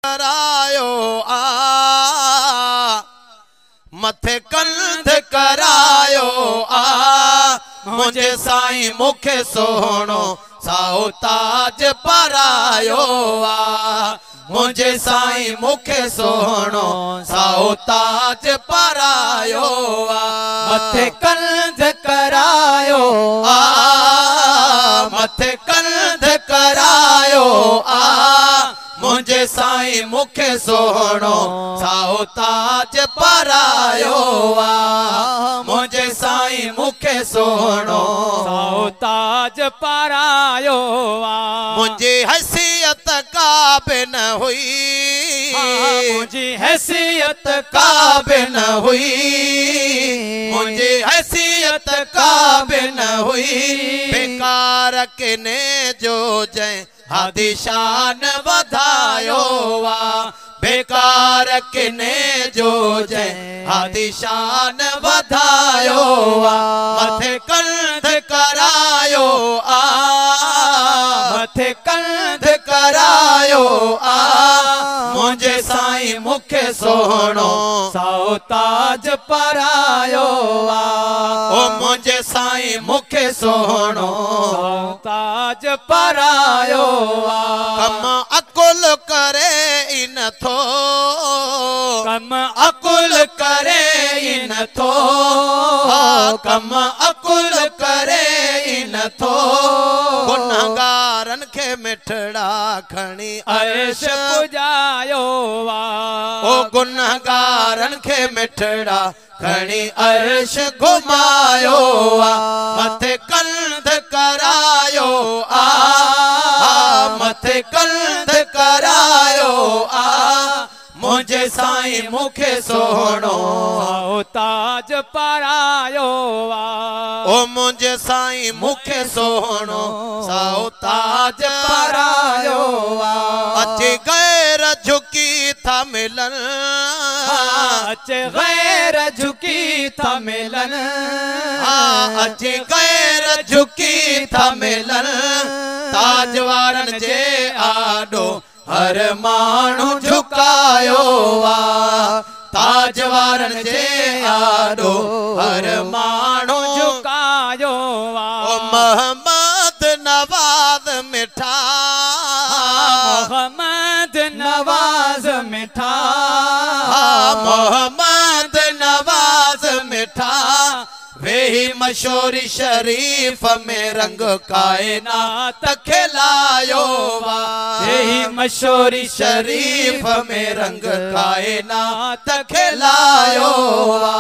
करायो आ मथे कंध करायो आ मुझे साईं मुखे सोहणो साओ ताज परायो आ मुझे साईं मुखे सोहणो साओ ताज परायो आ मथे कंध करायो आ मथे कंध करायो आ मुझे साईं मुखे सोहणो साओ ताज परायो आ मुझे साईं मुखे सोहणो साओ ताज परायो आ मुझे हैसियत काबिल न हुई मुझी हैसियत काबिल न हुई मुझे हैसियत काबिल न हुई बेकार किने जो जय हादी शान वधायो वा बेकार किने जो जय हादी शान वधायो वा मथे कंध करायो आ मथे कंध करायो आ मुझे साईं मुखे सोहणो साओ ताज परायो आ ओ मुझे साईं मुखे सोहणो साओ ताज परायो आ कम अकुल करे इन थो कम अकुल करे इन थो कम अकुल करे इन थो गुनहगारन के मिठड़ा खणी अर्श पुजायो वा ओ गुनहगारन के मिठड़ा खणी अर्श घुमायो आ मथे कंध करायो आ मथे कंध करायो आ मुझे साईं मुखे सोहणो साओ ताज परायो आ ओ मुझे साईं मुखे सोहणो साओ ताज परायो आ अचे गैर झुकी था मिलन अचे गैर झुकी था मिलन अचे गैर झुकी था मिलन ताज वारन जे आडो हर माण्हू झुकायो वा ताज वारन जे आडो हर माण्हू झुकायो वा ओ मोहम्मद नवाज मिठा मोहम्मद नवाज मिठा मोहम्मद नवाज मिठा वेही मशहूरी शरीफ में रंग कायनात खिलायो वा वेही मशहूरी शरीफ में रंग कायनात खिलायो वा।